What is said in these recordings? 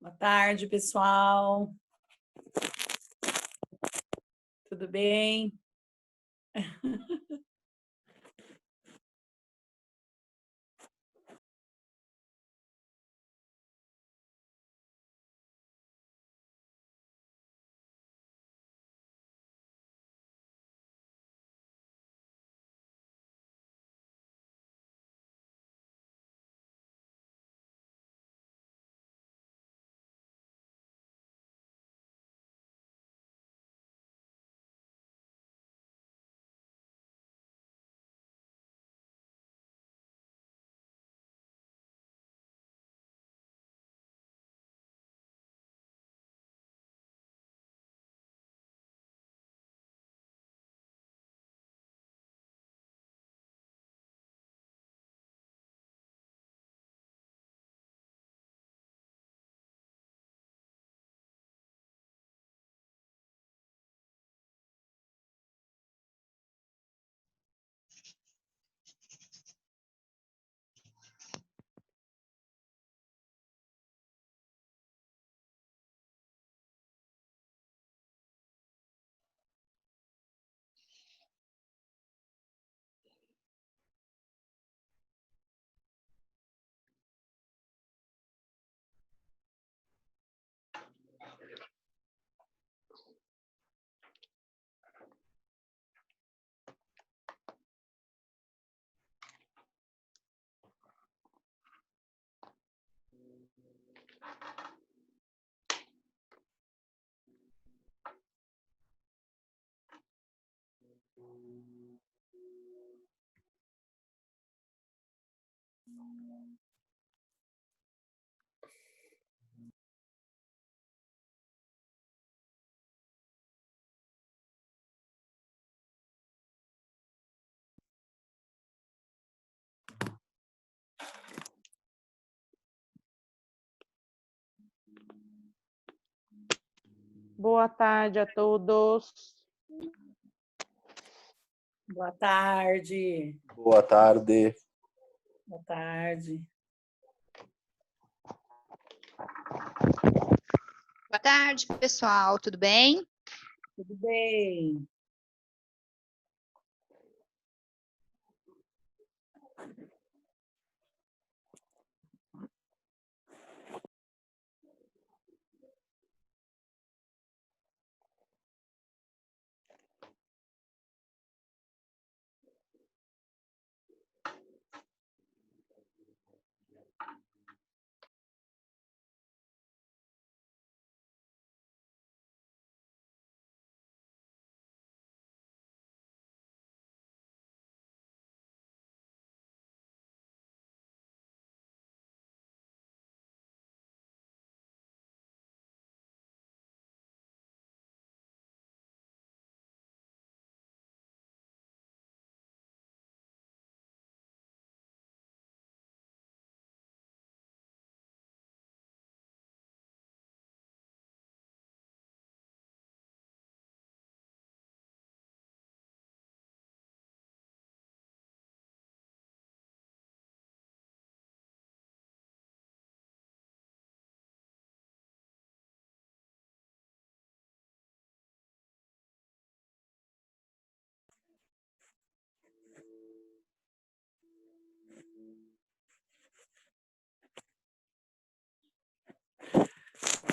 Boa tarde, pessoal. Tudo bem? Boa tarde a todos. Boa tarde. Boa tarde. Boa tarde. Boa tarde, pessoal. Tudo bem? Tudo bem?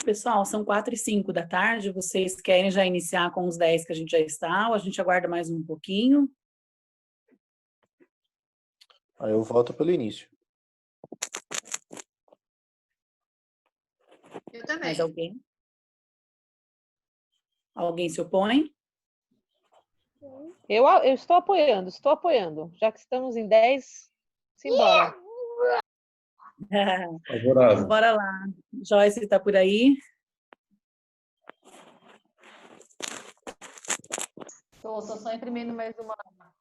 Pessoal, são 4h05 da tarde. Vocês querem já iniciar com os 10 que a gente já está, ou a gente aguarda mais um pouquinho? Aí eu volto pelo início. Eu também. Mais alguém? Alguém se opõe? Eu estou apoiando. Já que estamos em 10, simbora. Favorável. Bora lá. Joyce está por aí? Estou só imprimindo mais uma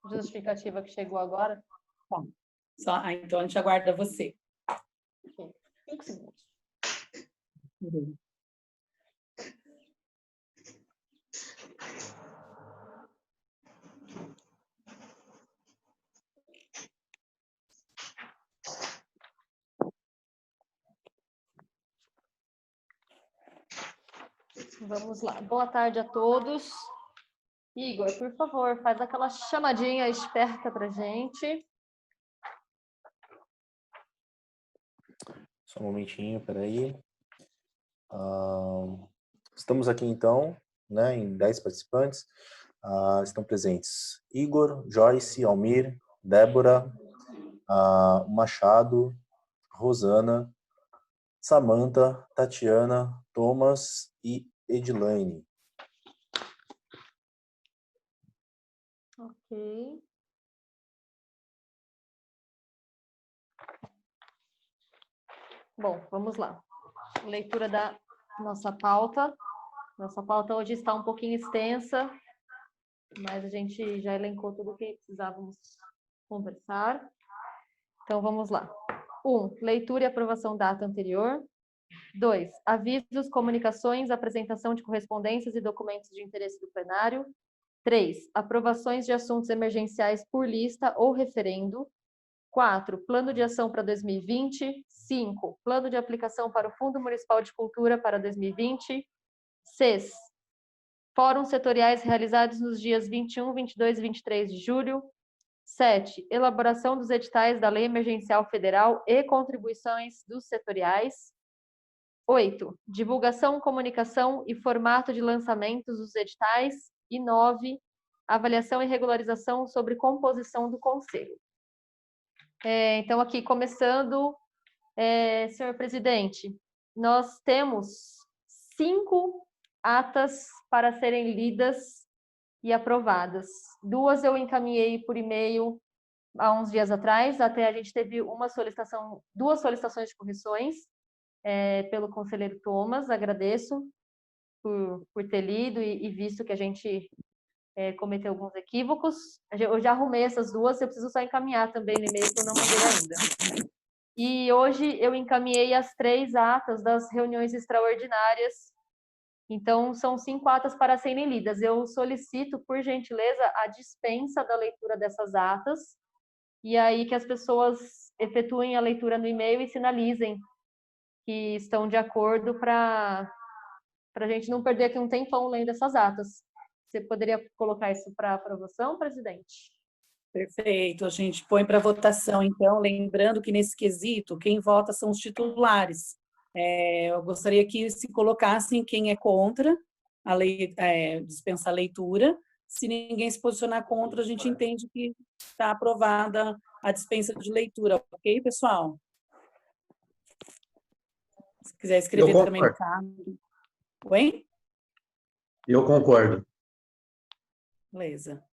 justificativa que chegou agora. Bom, então a gente aguarda você. 5 segundos. Uhum. Vamos lá. Boa tarde a todos. Igor, por favor, faz aquela chamadinha esperta para gente. Só um momentinho, peraí. Estamos aqui, então, né, em 10 participantes. Estão presentes Igor, Joyce, Almir, Débora, Machado, Rosana, Samantha, Tatiana, Thomas e Edilane. Ok. Bom, vamos lá. Leitura da nossa pauta. Nossa pauta hoje está um pouquinho extensa, mas a gente já elencou tudo o que precisávamos conversar. Então, vamos lá. 1. Leitura e aprovação da ata anterior. 2. Avisos, comunicações, apresentação de correspondências e documentos de interesse do plenário. 3. Aprovações de assuntos emergenciais por lista ou referendo. 4. Plano de ação para 2020. 5. Plano de aplicação para o Fundo Municipal de Cultura para 2020. 6. Fóruns setoriais realizados nos dias 21, 22 e 23 de julho. 7. Elaboração dos editais da Lei Emergencial Federal e contribuições dos setoriais. 8. Divulgação, comunicação e formato de lançamentos dos editais. E 9. Avaliação e regularização sobre composição do Conselho. Então, aqui, começando, senhor presidente, nós temos 5 atas para serem lidas e aprovadas. 2 eu encaminhei por e-mail há uns dias atrás, até a gente teve 2 solicitações de correções pelo conselheiro Thomas, agradeço por ter lido e visto que a gente cometeu alguns equívocos. Eu já arrumei essas 2, eu preciso só encaminhar também no e-mail que eu não mandei ainda. E hoje eu encaminhei as 3 atas das reuniões extraordinárias. Então, são 5 atas para serem lidas. Eu solicito, por gentileza, a dispensa da leitura dessas atas, e aí que as pessoas efetuem a leitura no e-mail e sinalizem que estão de acordo para a gente não perder aqui um tempão lendo essas atas. Você poderia colocar isso para aprovação, presidente? Perfeito, a gente põe para votação, então, lembrando que nesse quesito, quem vota são os titulares. Eu gostaria que se colocassem quem é contra a lei, dispensar a leitura. Se ninguém se posicionar contra, a gente entende que está aprovada a dispensa de leitura, ok, pessoal? Se quiser escrever também no caso. Oi? Eu concordo. Beleza.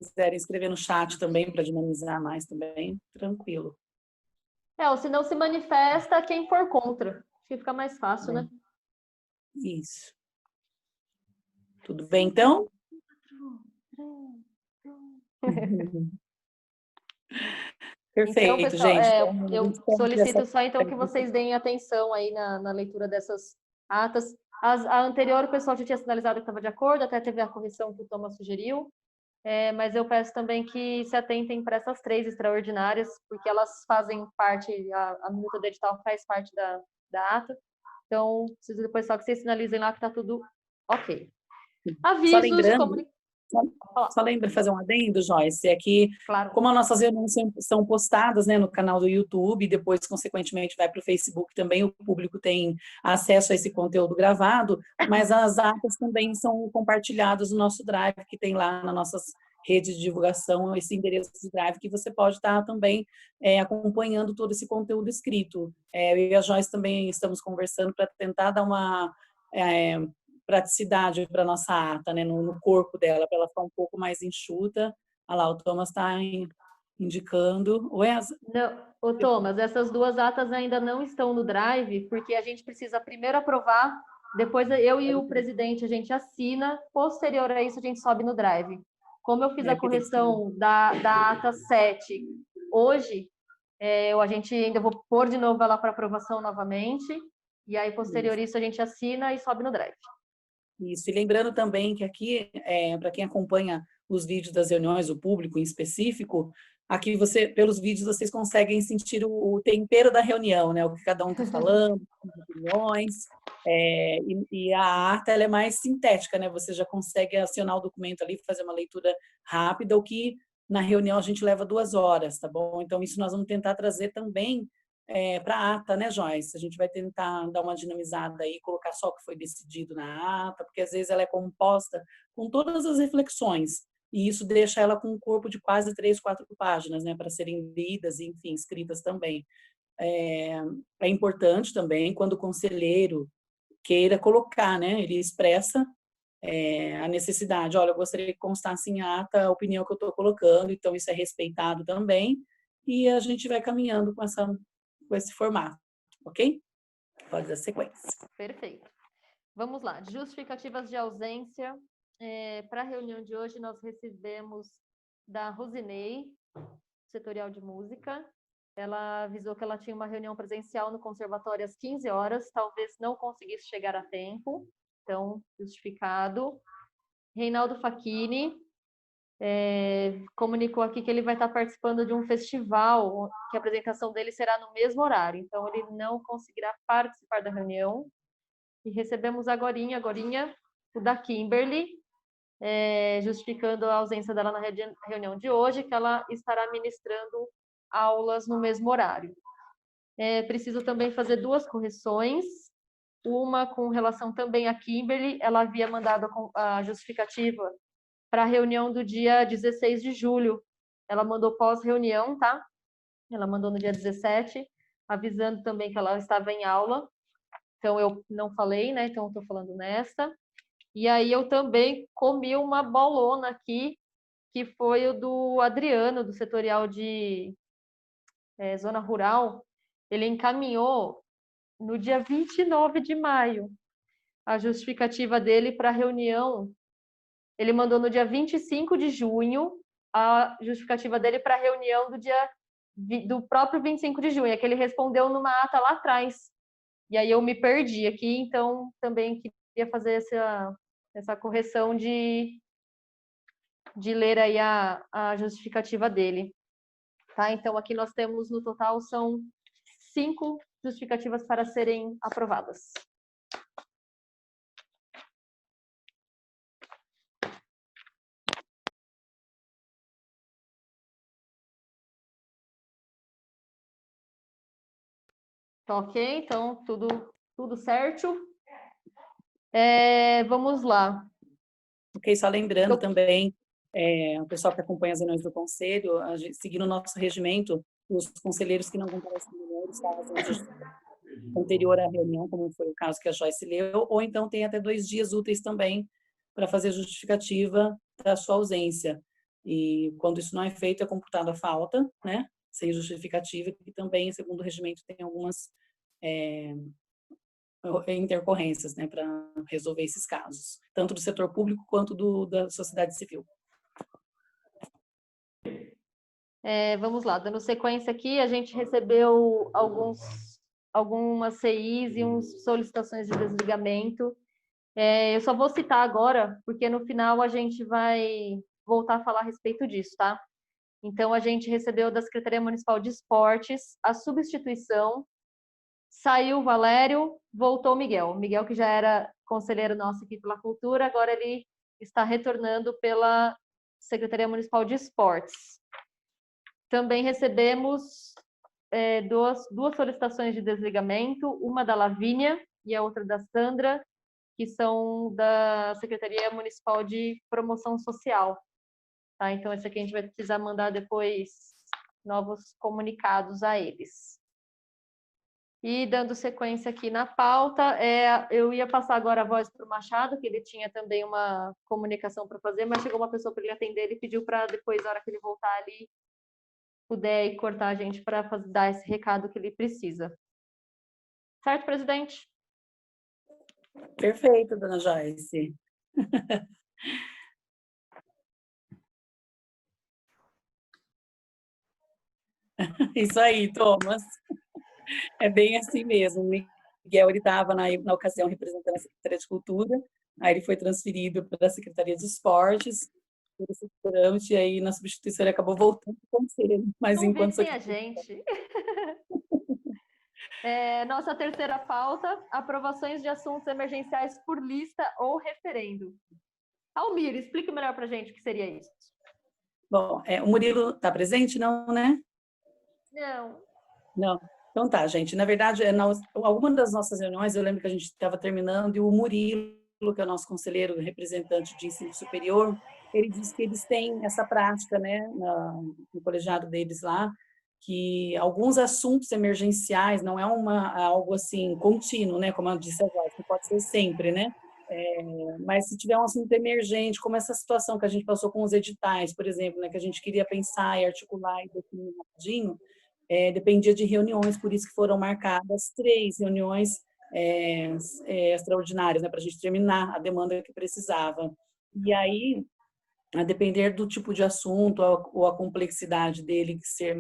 Se quiserem escrever no chat também, para dinamizar mais também, tranquilo. Ou se não se manifesta quem for contra. Acho que fica mais fácil, né? Isso. Tudo bem, então? Perfeito, Então, pessoal, gente. eu solicito só, então, que vocês deem atenção aí na leitura dessas atas. A anterior, o pessoal já tinha sinalizado que estava de acordo, até teve a correção que o Thomas sugeriu. Mas eu peço também que se atentem para essas 3 extraordinárias, porque elas fazem parte, a minuta do edital faz parte da ata. Então, preciso depois só que vocês sinalizem lá que está tudo ok. Avisos, só lembra fazer um adendo, Joyce, é que, claro, como as nossas reuniões são postadas, né, no canal do YouTube, depois, consequentemente, vai para o Facebook também, o público tem acesso a esse conteúdo gravado, mas as atas também são compartilhadas no nosso Drive, que tem lá nas nossas redes de divulgação, esse endereço de Drive, que você pode estar também acompanhando todo esse conteúdo escrito. Eu e a Joyce também estamos conversando para tentar dar uma praticidade para a nossa ata, né, no corpo dela, para ela ficar um pouco mais enxuta. Olha lá, o Thomas está indicando. Não, Thomas, essas 2 atas ainda não estão no Drive, porque a gente precisa primeiro aprovar, depois eu e o presidente a gente assina, posterior a isso a gente sobe no Drive. Como eu fiz a correção da ata 7 hoje, a gente ainda vou pôr de novo ela para aprovação novamente, e aí posterior a isso a gente assina e sobe no Drive. Isso, e lembrando também que aqui, para quem acompanha os vídeos das reuniões, o público em específico, aqui pelos vídeos vocês conseguem sentir o tempero da reunião, né? O que cada um está falando, as opiniões. E a ata ela é mais sintética, né? Você já consegue acionar o documento ali, fazer uma leitura rápida, o que na reunião a gente leva 2 horas, tá bom? Então, isso nós vamos tentar trazer também para a ata, né, Joyce? A gente vai tentar dar uma dinamizada aí, colocar só o que foi decidido na ata, porque às vezes ela é composta com todas as reflexões, e isso deixa ela com um corpo de quase 3, 4 páginas, né, para serem lidas e, enfim, escritas também. É importante também quando o conselheiro queira colocar, né? Ele expressa a necessidade. Olha, eu gostaria que constasse em ata a opinião que eu estou colocando, então isso é respeitado também, e a gente vai caminhando com esse formato, ok? Pode dar sequência. Perfeito. Vamos lá. Justificativas de ausência. Para a reunião de hoje, nós recebemos da Rosinei, setorial de música. Ela avisou que ela tinha uma reunião presencial no conservatório às 15 horas, talvez não conseguisse chegar a tempo, então, justificado. Reinaldo Facchini comunicou aqui que ele vai estar participando de um festival, que a apresentação dele será no mesmo horário, então ele não conseguirá participar da reunião. E recebemos agorinha, o da Kimberly, justificando a ausência dela na reunião de hoje, que ela estará ministrando aulas no mesmo horário. Preciso também fazer 2 correções, uma com relação também a Kimberly, ela havia mandado a justificativa para a reunião do dia 16 de julho, ela mandou pós-reunião, tá? Ela mandou no dia 17, avisando também que ela estava em aula, então eu não falei, né? Então eu estou falando nesta. E aí eu também comi uma bolona aqui, que foi o do Adriano, do setorial de Zona Rural. Ele encaminhou no dia 29 de maio a justificativa dele para a reunião. Ele mandou no dia 25 de junho a justificativa dele para a reunião do próprio 25 de junho, é que ele respondeu numa ata lá atrás. E aí eu me perdi aqui, então também queria fazer essa correção de ler aí a justificativa dele. Tá? Então aqui nós temos no total são 5 justificativas para serem aprovadas. Tá, ok? Então tudo certo. Vamos lá. Ok, só lembrando também, o pessoal que acompanha as reuniões do conselho, seguindo o nosso regimento, os conselheiros que não comparecem eles fazem a justificativa anterior à reunião, como foi o caso que a Joyce leu, ou então tem até 2 dias úteis também para fazer justificativa da sua ausência. E quando isso não é feito, é computada a falta, né, sem justificativa, que também, segundo o regimento, tem algumas intercorrências, né, para resolver esses casos, tanto do setor público quanto da sociedade civil. Vamos lá, dando sequência aqui, a gente recebeu algumas CIs e umas solicitações de desligamento. Eu só vou citar agora, porque no final a gente vai voltar a falar a respeito disso, tá? Então, a gente recebeu da Secretaria Municipal de Esportes a substituição. Saiu o Valério, voltou o Miguel. Miguel, que já era conselheiro nosso aqui pela Cultura, agora ele está retornando pela Secretaria Municipal de Esportes. Também recebemos duas solicitações de desligamento, uma da Lavínia e a outra da Sandra, que são da Secretaria Municipal de Promoção Social. Tá? Então, esse aqui a gente vai precisar mandar depois novos comunicados a eles. E dando sequência aqui na pauta, eu ia passar agora a voz para o Machado, que ele tinha também uma comunicação para fazer, mas chegou uma pessoa para ele atender, ele pediu para depois, na hora que ele voltar ali, puder ir cortar a gente para dar esse recado que ele precisa. Certo, presidente? Perfeito, dona Joyce. Isso aí, Thomas. É bem assim mesmo. O Miguel estava na ocasião representando a Secretaria de Cultura, aí ele foi transferido para a Secretaria de Esportes, por esse trâmite, e aí na substituição ele acabou voltando para o conselho. Mas não enquanto vive sem a gente. Nossa terceira pauta, aprovações de assuntos emergenciais por lista ou referendo. Almir, explique melhor para a gente o que seria isso. Bom, o Murilo está presente? Não, né? Não. Não. Então tá, gente. Na verdade, alguma das nossas reuniões, eu lembro que a gente estava terminando e o Murilo, que é o nosso conselheiro representante de ensino superior, ele disse que eles têm essa prática, né, no colegiado deles lá, que alguns assuntos emergenciais não é algo assim contínuo, né, como eu disse agora, que pode ser sempre, né? Mas se tiver um assunto emergente, como essa situação que a gente passou com os editais, por exemplo, né, que a gente queria pensar e articular e definir rapidinho, dependia de reuniões, por isso que foram marcadas 3 reuniões extraordinárias, né, para a gente terminar a demanda que precisava. E aí, a depender do tipo de assunto ou a complexidade dele ser,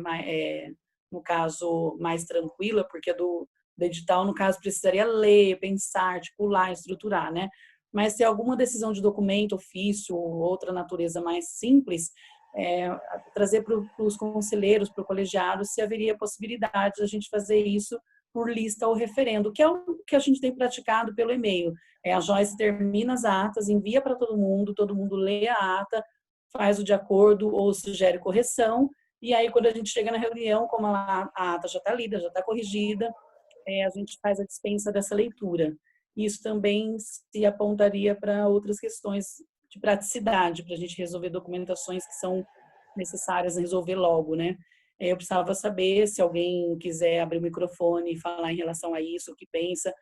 no caso, mais tranquila, porque do edital, no caso, precisaria ler, pensar, articular, estruturar, né? Mas se alguma decisão de documento, ofício ou outra natureza mais simples, trazer para os conselheiros, para o colegiado, se haveria possibilidade de a gente fazer isso por lista ou referendo, que é o que a gente tem praticado pelo e-mail. A Joyce termina as atas, envia para todo mundo lê a ata, faz o de acordo ou sugere correção, e aí quando a gente chega na reunião, como a ata já está lida, já está corrigida, a gente faz a dispensa dessa leitura. Isso também se apontaria para outras questões de praticidade, para a gente resolver documentações que são necessárias resolver logo, né? Eu precisava saber se alguém quiser abrir o microfone e falar em relação a isso, o que pensa.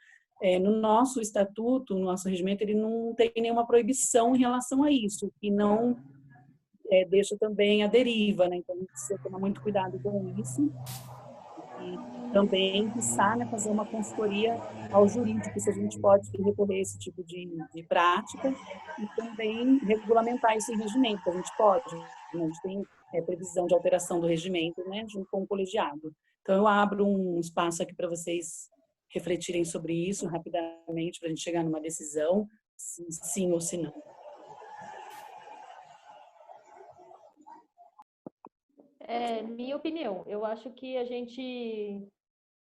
No nosso estatuto, no nosso regimento, ele não tem nenhuma proibição em relação a isso, que não deixa também a deriva, né? Então, a gente precisa tomar muito cuidado com isso. E também pensar, né, fazer uma consultoria ao jurídico, se a gente pode recorrer a esse tipo de prática, e também regulamentar isso em regimento, que a gente pode, né? A gente tem previsão de alteração do regimento, né, junto com o colegiado. Então, eu abro um espaço aqui para vocês refletirem sobre isso rapidamente, para a gente chegar numa decisão, se sim ou se não. Minha opinião, eu acho que a gente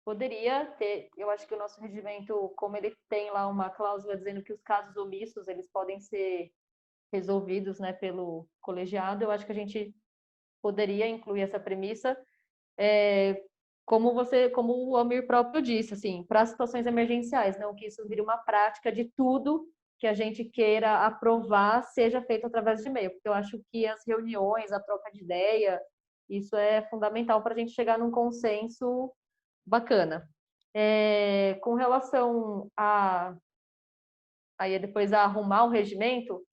poderia ter, eu acho que o nosso regimento, como ele tem lá uma cláusula dizendo que os casos omissos, eles podem ser resolvidos, né, pelo colegiado, eu acho que a gente poderia incluir essa premissa, como o Almir próprio disse, assim, para situações emergenciais, não que isso vire uma prática de tudo que a gente queira aprovar seja feito através de e-mail, porque eu acho que as reuniões, a troca de ideia, isso é fundamental para a gente chegar num consenso bacana. Com relação aí depois a arrumar o regimento,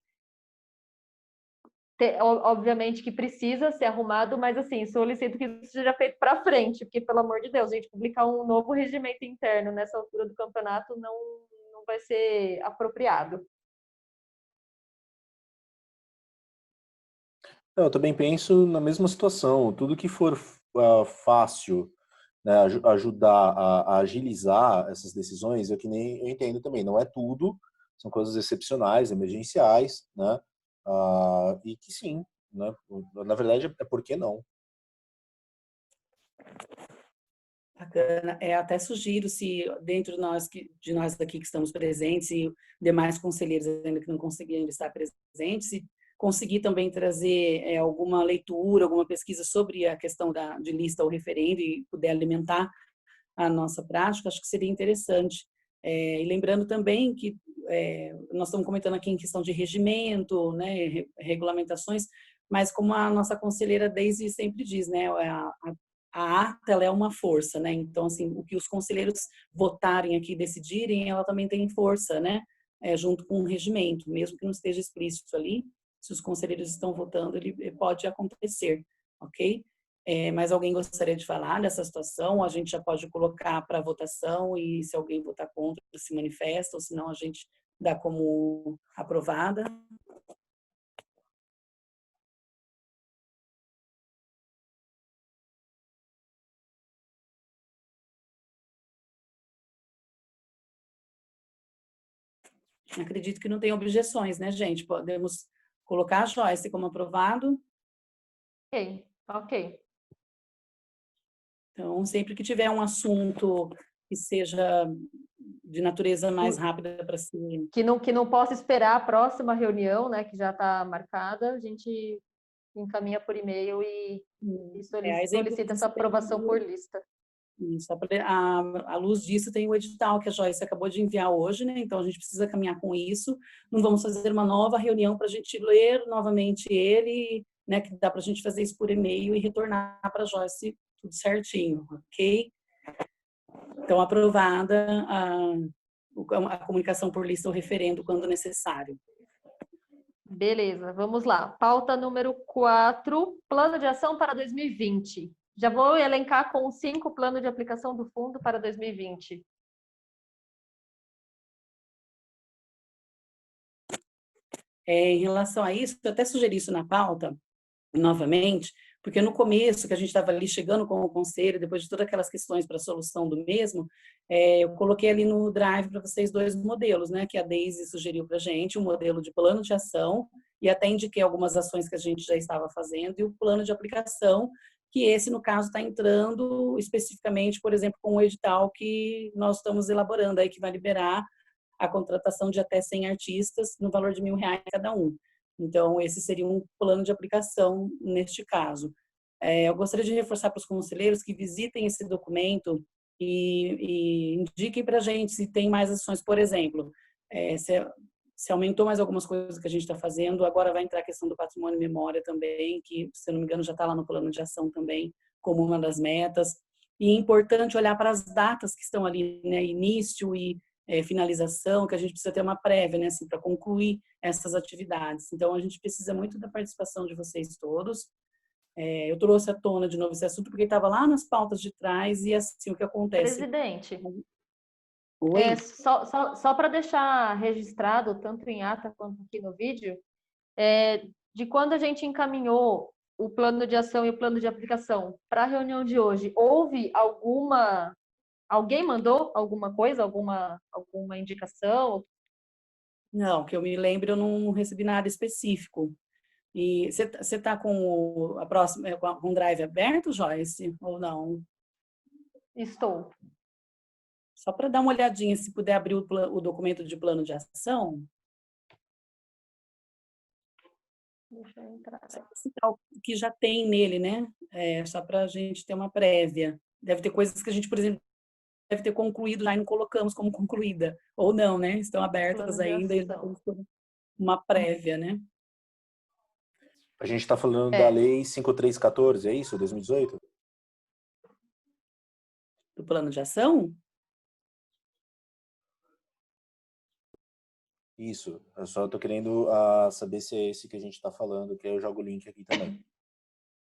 obviamente que precisa ser arrumado, mas assim, solicito que isso seja feito para frente, porque pelo amor de Deus, a gente publicar um novo regimento interno nessa altura do campeonato não vai ser apropriado. Eu também penso na mesma situação. Tudo que for fácil, né, ajudar a agilizar essas decisões, que nem eu entendo também. Não é tudo, são coisas excepcionais, emergenciais, né? E que sim, né? Na verdade, por que não? Bacana. Até sugiro, se dentro de nós daqui que estamos presentes e demais conselheiros ainda que não conseguiram estar presentes, se conseguir também trazer alguma leitura, alguma pesquisa sobre a questão de lista ou referendo e puder alimentar a nossa prática, acho que seria interessante. E lembrando também que nós estamos comentando aqui em questão de regimento, né, regulamentações, mas como a nossa conselheira Deise sempre diz, né, a ata ela é uma força, né? Então, assim, o que os conselheiros votarem aqui, decidirem, ela também tem força, né? Junto com o regimento, mesmo que não esteja explícito ali, se os conselheiros estão votando, ele pode acontecer, ok? Mas alguém gostaria de falar dessa situação? A gente já pode colocar para votação e se alguém votar contra, se manifesta, ou senão a gente dá como aprovada. Acredito que não tem objeções, né, gente? Podemos colocar a Joyce como aprovado. Ok. Então, sempre que tiver um assunto que seja de natureza mais rápida para ser... Que não possa esperar a próxima reunião, né, que já está marcada, a gente encaminha por e-mail e solicita essa aprovação por lista. Isso, à luz disso tem o edital que a Joyce acabou de enviar hoje, né? Então a gente precisa caminhar com isso. Não vamos fazer uma nova reunião para a gente ler novamente ele, né? Que dá para a gente fazer isso por e-mail e retornar para a Joyce tudo certinho, ok? Então aprovada a comunicação por lista ou referendo quando necessário. Beleza, vamos lá. Pauta número 4, plano de ação para 2020. Já vou elencar com 5 planos de aplicação do fundo para 2020. Em relação a isso, eu até sugeri isso na pauta, novamente, porque no começo, que a gente estava ali chegando com o conselho, depois de todas aquelas questões para a solução do mesmo, eu coloquei ali no Drive para vocês 2 modelos, né, que a Daisy sugeriu para a gente, um modelo de plano de ação, e até indiquei algumas ações que a gente já estava fazendo, e o plano de aplicação, que esse, no caso, está entrando especificamente, por exemplo, com o edital que nós estamos elaborando aí, que vai liberar a contratação de até 100 artistas no valor de R$1.000 cada um. Então, esse seria um plano de aplicação neste caso. Eu gostaria de reforçar para os conselheiros que visitem esse documento e indiquem para a gente se tem mais ações. Por exemplo, se aumentou mais algumas coisas que a gente está fazendo, agora vai entrar a questão do patrimônio e memória também, que, se eu não me engano, já está lá no plano de ação também, como uma das metas. E é importante olhar para as datas que estão ali, né, início e finalização, que a gente precisa ter uma prévia, né, assim, para concluir essas atividades. Então, a gente precisa muito da participação de vocês todos. Eu trouxe à tona de novo esse assunto, porque estava lá nas pautas de trás, e assim, o que acontece... Presidente, Oi? só para deixar registrado, tanto em ata quanto aqui no vídeo, de quando a gente encaminhou o plano de ação e o plano de aplicação para a reunião de hoje, houve alguém mandou alguma coisa, alguma indicação? Não, que eu me lembro, eu não recebi nada específico. E você está com com o Drive aberto, Joyce, ou não? Estou. Só para dar uma olhadinha, se puder abrir o documento de plano de ação. Deixa eu entrar. Que já tem nele, né? Só para a gente ter uma prévia. Deve ter coisas que a gente, por exemplo, deve ter concluído já e não colocamos como concluída. Ou não, né? Estão abertas ainda e uma prévia, né? A gente está falando da Lei 5314, é isso? 2018? Do plano de ação? Isso. Eu só estou querendo saber se é esse que a gente está falando, que aí eu jogo o link aqui também.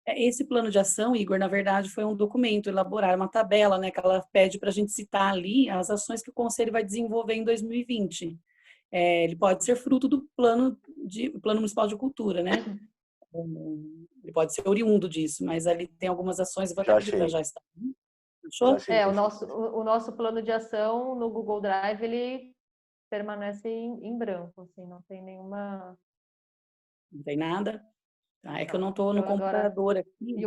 Esse plano de ação, Igor, na verdade, foi um documento elaborar, uma tabela, né, que ela pede para a gente citar ali as ações que o Conselho vai desenvolver em 2020. Ele pode ser fruto do plano municipal de cultura, né? Ele pode ser oriundo disso, mas ali tem algumas ações, eu vou até pedir para já estar. Achou? O nosso plano de ação no Google Drive, ele permanece em branco, assim, não tem nenhuma... Não tem nada? É que eu não estou no computador aqui. E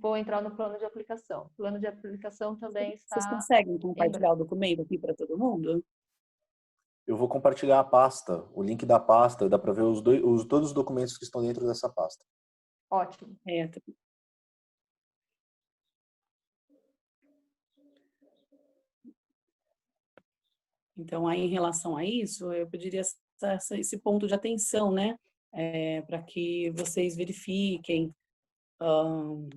vou entrar no plano de aplicação. O plano de aplicação também está... Vocês conseguem compartilhar o documento aqui para todo mundo? Eu vou compartilhar a pasta, o link da pasta, dá para ver todos os documentos que estão dentro dessa pasta. Ótimo. Então, aí, em relação a isso, eu pediria esse ponto de atenção, né? Para que vocês verifiquem. Olha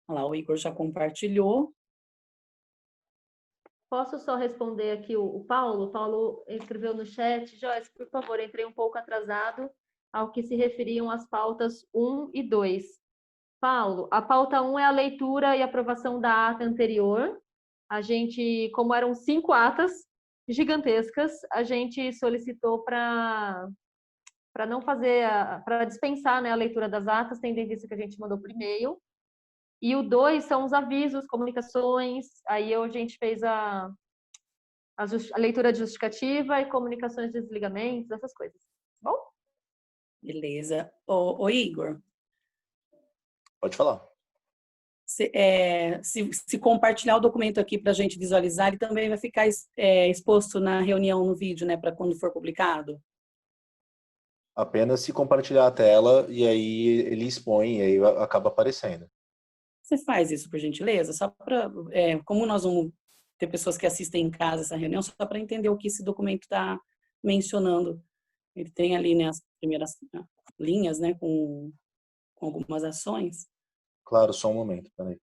lá, o Igor já compartilhou. Posso só responder aqui o Paulo? O Paulo escreveu no chat: Joyce, por favor, entrei um pouco atrasado ao que se referiam às pautas 1 e 2. Paulo, a pauta 1 é a leitura e aprovação da ata anterior. A gente, como eram 5 atas gigantescas, a gente solicitou para não fazer, para dispensar, né, a leitura das atas, tendo em vista que a gente mandou por e-mail. E o 2 são os avisos, comunicações, aí a gente fez a leitura de justificativa e comunicações de desligamentos, essas coisas. Bom? Beleza. Ô Igor. Pode falar. se compartilhar o documento aqui para a gente visualizar, ele também vai ficar exposto na reunião no vídeo, né, para quando for publicado? Apenas se compartilhar a tela e aí ele expõe e aí acaba aparecendo. Você faz isso, por gentileza? Só para, como nós vamos ter pessoas que assistem em casa essa reunião, só para entender o que esse documento está mencionando. Ele tem ali, né, as primeiras linhas, né, com algumas ações. Claro, só um momento, peraí.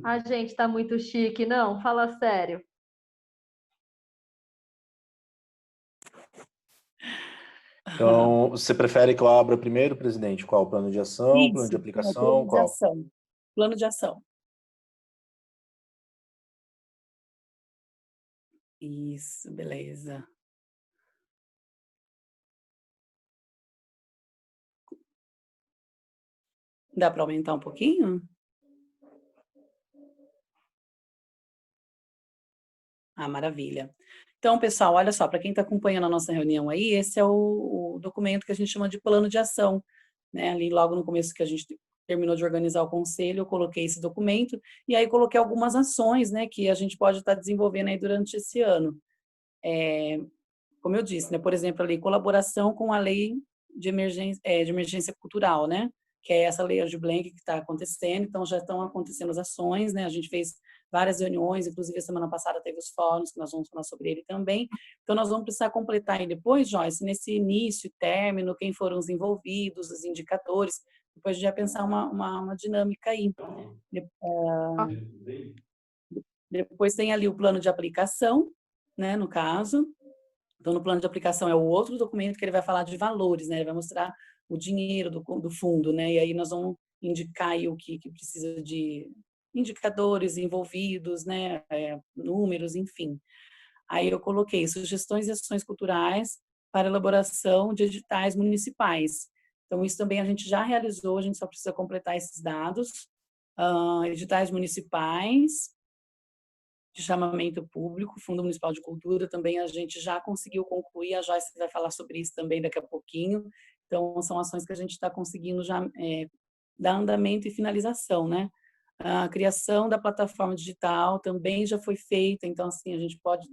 A gente tá muito chique, não? Fala sério. Então, você prefere que eu abra primeiro, presidente? Qual? Plano de ação, plano de Isso, aplicação, plano de qual? ação. Plano de ação. Isso, beleza. Dá para aumentar um pouquinho? Ah, maravilha. Então, pessoal, olha só, para quem está acompanhando a nossa reunião aí, esse é o documento que a gente chama de plano de ação, né? Ali logo no começo que a gente terminou de organizar o conselho, eu coloquei esse documento e aí coloquei algumas ações, né, que a gente pode estar desenvolvendo aí durante esse ano. Como eu disse, né, por exemplo, ali, colaboração com a lei de emergência cultural, né, que é essa lei Aldir Blanc que está acontecendo, então já estão acontecendo as ações, né, a gente fez várias reuniões, inclusive a semana passada teve os fóruns, que nós vamos falar sobre ele também, então nós vamos precisar completar aí depois, Joyce, nesse início e término, quem foram os envolvidos, os indicadores, depois a gente vai pensar uma dinâmica aí. Depois tem ali o plano de aplicação, né, no caso. Então, no plano de aplicação é o outro documento que ele vai falar de valores, né? Ele vai mostrar o dinheiro do fundo, né? E aí nós vamos indicar aí o que precisa de indicadores envolvidos, né? Números, enfim. Aí eu coloquei sugestões e ações culturais para elaboração de editais municipais. Então, isso também a gente já realizou, a gente só precisa completar esses dados. Editais municipais, de chamamento público, Fundo Municipal de Cultura, também a gente já conseguiu concluir, a Joyce vai falar sobre isso também daqui a pouquinho, então são ações que a gente está conseguindo já dar andamento e finalização, né? A criação da plataforma digital também já foi feita, então assim, a gente pode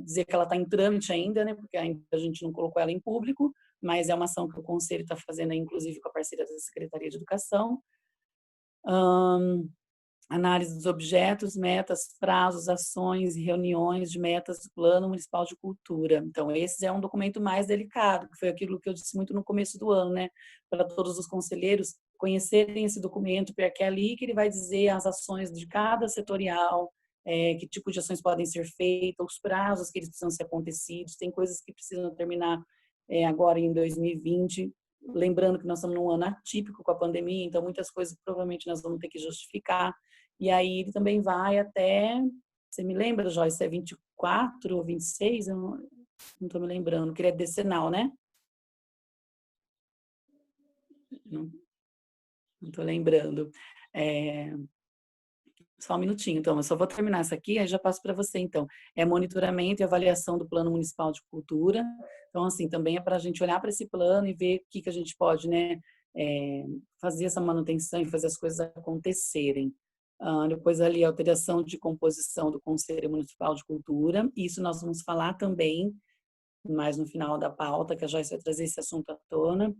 dizer que ela está em trâmite ainda, né? Porque ainda a gente não colocou ela em público, mas é uma ação que o Conselho está fazendo, inclusive com a parceria da Secretaria de Educação. Análise dos objetos, metas, prazos, ações e reuniões de metas do Plano Municipal de Cultura. Então, esse é um documento mais delicado, que foi aquilo que eu disse muito no começo do ano, né? Para todos os conselheiros conhecerem esse documento, porque é ali que ele vai dizer as ações de cada setorial, que tipo de ações podem ser feitas, os prazos que eles precisam ser acontecidos, tem coisas que precisam terminar agora em 2020, lembrando que nós estamos num ano atípico com a pandemia, então muitas coisas provavelmente nós vamos ter que justificar. E aí ele também vai até, você me lembra, Joyce, é 24 ou 26? Eu não estou me lembrando, que ele é decenal, né? Não estou lembrando. Só um minutinho, então, eu só vou terminar essa aqui, aí já passo para você, então. É monitoramento e avaliação do Plano Municipal de Cultura. Então, assim, também é para a gente olhar para esse plano e ver o que a gente pode, né, fazer essa manutenção e fazer as coisas acontecerem. Depois ali, a alteração de composição do Conselho Municipal de Cultura. Isso nós vamos falar também, mais no final da pauta, que a Joyce vai trazer esse assunto à tona.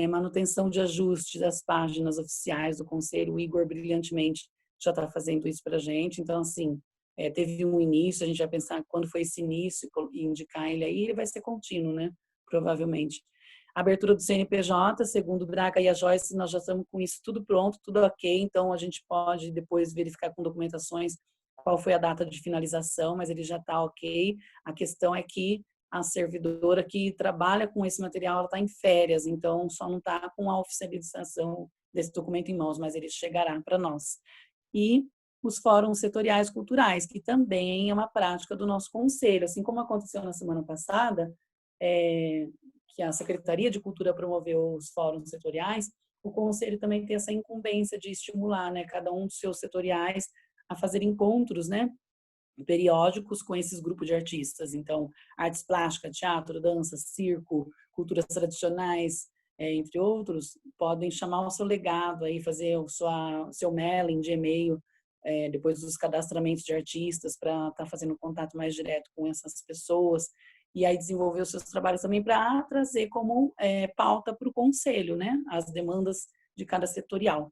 Manutenção de ajuste das páginas oficiais do Conselho. O Igor, brilhantemente, já está fazendo isso para a gente. Então, assim, teve um início, a gente vai pensar quando foi esse início e indicar ele aí, ele vai ser contínuo, né? Provavelmente. A abertura do CNPJ, segundo o Braga e a Joyce, nós já estamos com isso tudo pronto, tudo ok, então a gente pode depois verificar com documentações qual foi a data de finalização, mas ele já está ok. A questão é que a servidora que trabalha com esse material, ela está em férias, então só não está com a oficialização desse documento em mãos, mas ele chegará para nós. E os fóruns setoriais culturais, que também é uma prática do nosso conselho, assim como aconteceu na semana passada, que a Secretaria de Cultura promoveu os fóruns setoriais, o conselho também tem essa incumbência de estimular, né, cada um dos seus setoriais a fazer encontros, né, periódicos com esses grupos de artistas. Então, artes plásticas, teatro, dança, circo, culturas tradicionais, entre outros, podem chamar o seu legado aí, fazer o seu mailing de e-mail, depois dos cadastramentos de artistas, para estar fazendo contato mais direto com essas pessoas, e aí desenvolver os seus trabalhos também para trazer como pauta para o conselho, né, as demandas de cada setorial.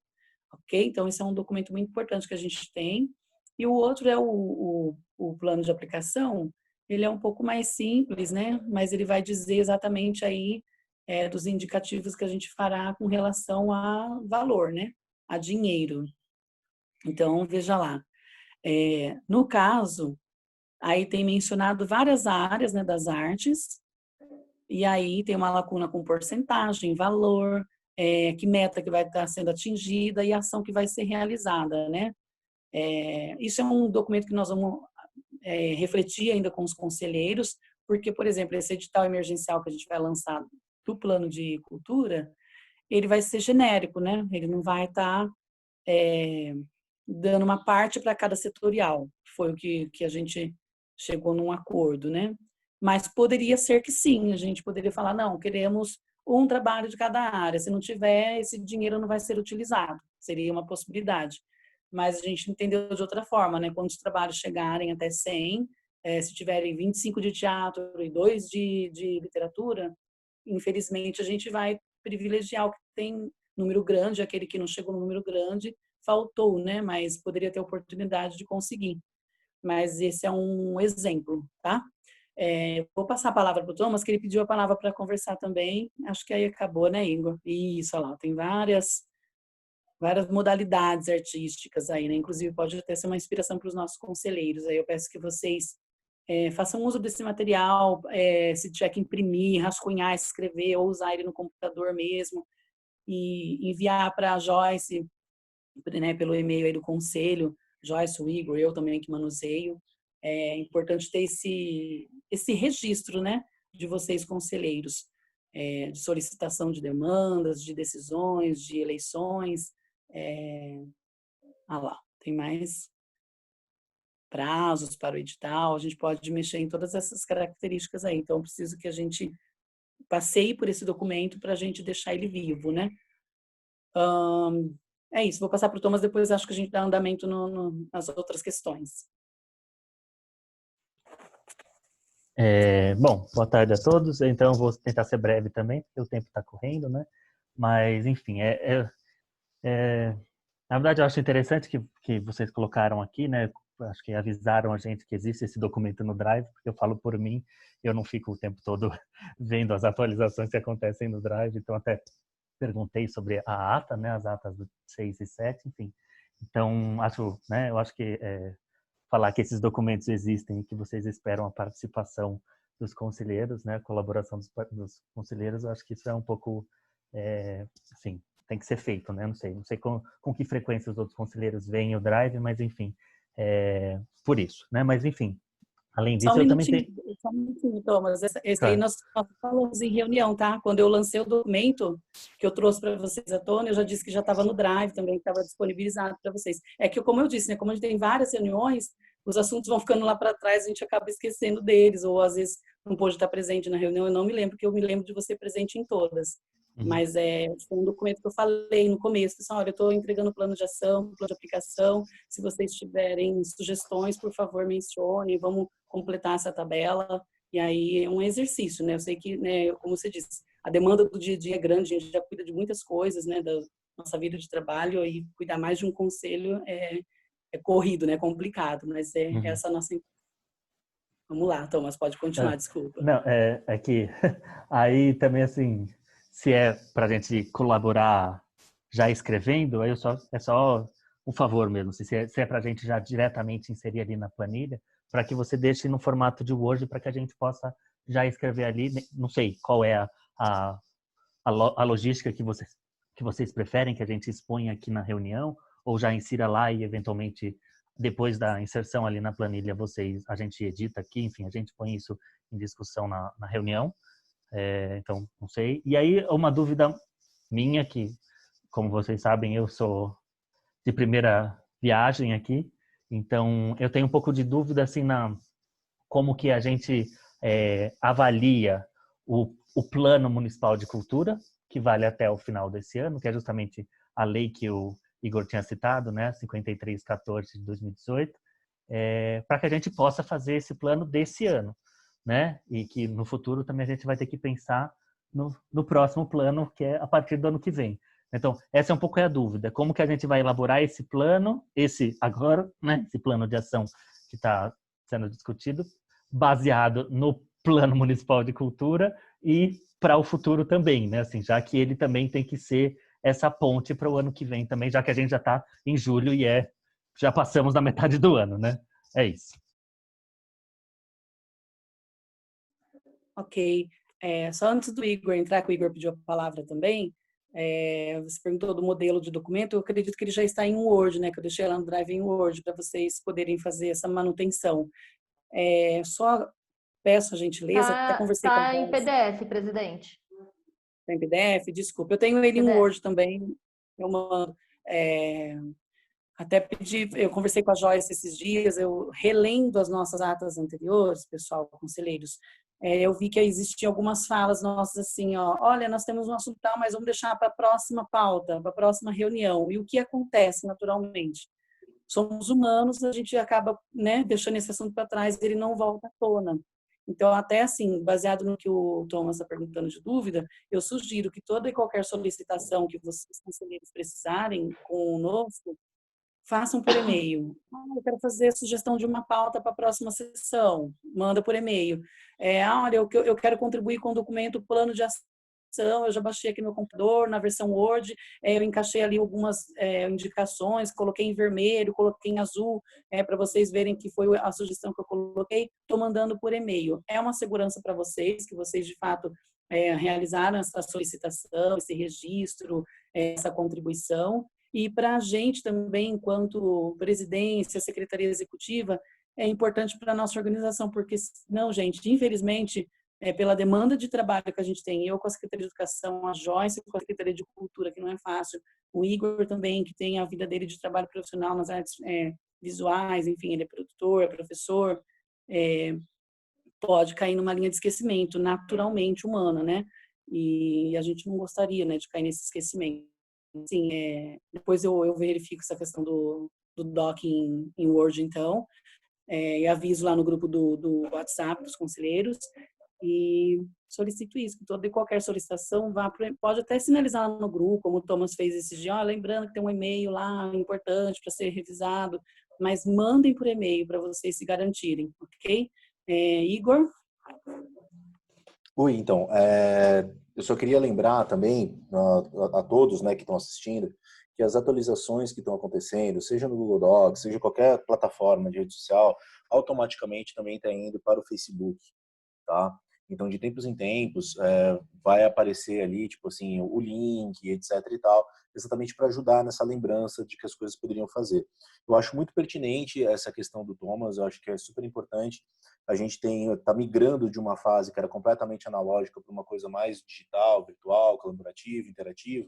Ok? Então, esse é um documento muito importante que a gente tem. E o outro é o plano de aplicação. Ele é um pouco mais simples, né? Mas ele vai dizer exatamente aí dos indicativos que a gente fará com relação a valor, né? A dinheiro. Então, veja lá. No caso, aí tem mencionado várias áreas, né, das artes, e aí tem uma lacuna com porcentagem, valor, que meta que vai estar sendo atingida e a ação que vai ser realizada, né? Isso é um documento que nós vamos refletir ainda com os conselheiros, porque, por exemplo, esse edital emergencial que a gente vai lançar do plano de cultura, ele vai ser genérico, né? Ele não vai estar dando uma parte para cada setorial, que foi o que a gente chegou num acordo, né? Mas poderia ser que sim, a gente poderia falar, não, queremos um trabalho de cada área, se não tiver, esse dinheiro não vai ser utilizado, seria uma possibilidade. Mas a gente entendeu de outra forma, né? Quando os trabalhos chegarem até 100, se tiverem 25 de teatro e 2 de literatura, infelizmente a gente vai privilegiar o que tem número grande, aquele que não chegou no número grande, faltou, né? Mas poderia ter oportunidade de conseguir. Mas esse é um exemplo, tá? Vou passar a palavra para o Thomas, que ele pediu a palavra para conversar também. Acho que aí acabou, né, Igor? Isso, olha lá, tem várias modalidades artísticas aí, né? Inclusive pode até ser uma inspiração para os nossos conselheiros. Aí eu peço que vocês façam uso desse material, se tiver que imprimir, rascunhar, escrever, ou usar ele no computador mesmo, e enviar para a Joyce, né, pelo e-mail aí do conselho, Joyce, o Igor, eu também que manuseio. É importante ter esse registro, né, de vocês conselheiros, de solicitação de demandas, de decisões, de eleições. Lá, tem mais prazos para o edital, a gente pode mexer em todas essas características aí. Então, preciso que a gente passeie por esse documento para a gente deixar ele vivo, né? É isso, vou passar para o Thomas, depois acho que a gente dá andamento nas outras questões. Bom, boa tarde a todos. Então, eu vou tentar ser breve também, porque o tempo está correndo, né? Mas, enfim, na verdade, eu acho interessante que vocês colocaram aqui, né? Acho que avisaram a gente que existe esse documento no Drive, porque eu falo por mim, eu não fico o tempo todo vendo as atualizações que acontecem no Drive, então até perguntei sobre a ata, né? As atas do 6 e 7, enfim. Então, eu acho que falar que esses documentos existem e que vocês esperam a participação dos conselheiros, né? A colaboração dos conselheiros, eu acho que isso é um pouco, assim, tem que ser feito, né? Não sei com que frequência os outros conselheiros veem o Drive, mas enfim, por isso, né? Mas enfim, além disso, eu também tenho... Só um minutinho, Thomas. Esse Claro. aí nós falamos em reunião, tá? Quando eu lancei o documento que eu trouxe para vocês à tona, eu já disse que já estava no Drive também, que estava disponibilizado para vocês. É que, como eu disse, né? Como a gente tem várias reuniões, os assuntos vão ficando lá para trás, a gente acaba esquecendo deles, ou às vezes não pôde estar presente na reunião, eu não me lembro, porque eu me lembro de você presente em todas. Mas foi um documento que eu falei no começo, pessoal, olha, eu estou entregando plano de ação, plano de aplicação, se vocês tiverem sugestões, por favor, mencionem, vamos completar essa tabela, e aí é um exercício, né? Eu sei que, né, como você disse, a demanda do dia a dia é grande, a gente já cuida de muitas coisas, né, da nossa vida de trabalho, e cuidar mais de um conselho é corrido, né, complicado, mas essa a nossa... Vamos lá, Thomas, pode continuar, desculpa. Não, é que aí também, assim, se é para a gente colaborar já escrevendo, aí é só um favor mesmo, se é para a gente já diretamente inserir ali na planilha, para que você deixe no formato de Word para que a gente possa já escrever ali. Não sei qual é a logística que vocês preferem que a gente exponha aqui na reunião, ou já insira lá e eventualmente depois da inserção ali na planilha a gente edita aqui, enfim, a gente põe isso em discussão na reunião. Então, não sei. E aí, uma dúvida minha, que, como vocês sabem, eu sou de primeira viagem aqui, então eu tenho um pouco de dúvida, assim, como que a gente avalia o Plano Municipal de Cultura, que vale até o final desse ano, que é justamente a lei que o Igor tinha citado, né, 5314 de 2018, para que a gente possa fazer esse plano desse ano, né? E que no futuro também a gente vai ter que pensar no próximo plano, que é a partir do ano que vem. Então, essa é um pouco a dúvida. Como que a gente vai elaborar esse plano, agora, né? Esse plano de ação que está sendo discutido, baseado no Plano Municipal de Cultura e para o futuro também, né? Assim, já que ele também tem que ser essa ponte para o ano que vem também, já que a gente já está em julho e já passamos da metade do ano, né? É isso. Ok. Só antes do Igor entrar, que o Igor pediu a palavra também, você perguntou do modelo de documento, eu acredito que ele já está em Word, né? Que eu deixei lá no Drive em Word, para vocês poderem fazer essa manutenção. Só peço a gentileza, até conversei com a Tá em Joyce. PDF, presidente. Tá em PDF? Desculpa, eu tenho ele em PDF. Word também, eu mando. Até pedi, eu conversei com a Joyce esses dias, eu relendo as nossas atas anteriores, pessoal, conselheiros, eu vi que existiam algumas falas nossas assim, ó, olha, nós temos um assunto tal, mas vamos deixar para a próxima pauta, para a próxima reunião. E o que acontece naturalmente? Somos humanos, a gente acaba, né, deixando esse assunto para trás e ele não volta à tona. Então, até assim, baseado no que o Thomas está perguntando de dúvida, eu sugiro que toda e qualquer solicitação que vocês, conselheiros, precisarem conosco, façam por e-mail. Eu quero fazer a sugestão de uma pauta para a próxima sessão. Manda por e-mail. Olha, eu quero contribuir com o documento plano de ação. Eu já baixei aqui no meu computador, na versão Word. Eu encaixei ali algumas indicações, coloquei em vermelho, coloquei em azul, para vocês verem que foi a sugestão que eu coloquei. Estou mandando por e-mail. É uma segurança para vocês, que vocês, de fato, realizaram essa solicitação, esse registro, essa contribuição. E para a gente também, enquanto presidência, secretaria executiva, é importante para a nossa organização, porque não, gente, infelizmente, pela demanda de trabalho que a gente tem, eu com a Secretaria de Educação, a Joyce com a Secretaria de Cultura, que não é fácil, o Igor também, que tem a vida dele de trabalho profissional nas artes visuais, enfim, ele é produtor, é professor, pode cair numa linha de esquecimento naturalmente humana, né? E a gente não gostaria, né, de cair nesse esquecimento. Assim, depois eu verifico essa questão do doc em Word, então, e aviso lá no grupo do WhatsApp dos conselheiros e solicito isso, que toda e qualquer solicitação pode até sinalizar lá no grupo, como o Thomas fez esses dias, lembrando que tem um e-mail lá importante para ser revisado, mas mandem por e-mail para vocês se garantirem, ok? Igor? Oi, então, eu só queria lembrar também a todos, né, que estão assistindo, que as atualizações que estão acontecendo, seja no Google Docs, seja qualquer plataforma de rede social, automaticamente também está indo para o Facebook, tá? Então, de tempos em tempos, vai aparecer ali, tipo assim, o link, etc e tal, exatamente para ajudar nessa lembrança de que as coisas poderiam fazer. Eu acho muito pertinente essa questão do Thomas, eu acho que é super importante. A gente está migrando de uma fase que era completamente analógica para uma coisa mais digital, virtual, colaborativa, interativa.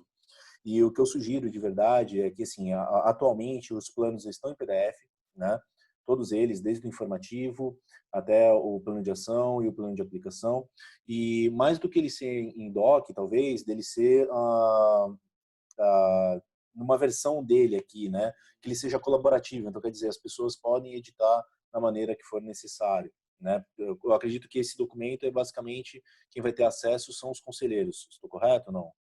E o que eu sugiro de verdade é que, assim, atualmente os planos estão em PDF, né? Todos eles, desde o informativo até o plano de ação e o plano de aplicação. E mais do que ele ser em doc, talvez, dele ser numa versão dele aqui, né? Que ele seja colaborativo. Então, quer dizer, as pessoas podem editar da maneira que for necessário, né? Eu acredito que esse documento é basicamente quem vai ter acesso são os conselheiros. Estou correto ou não?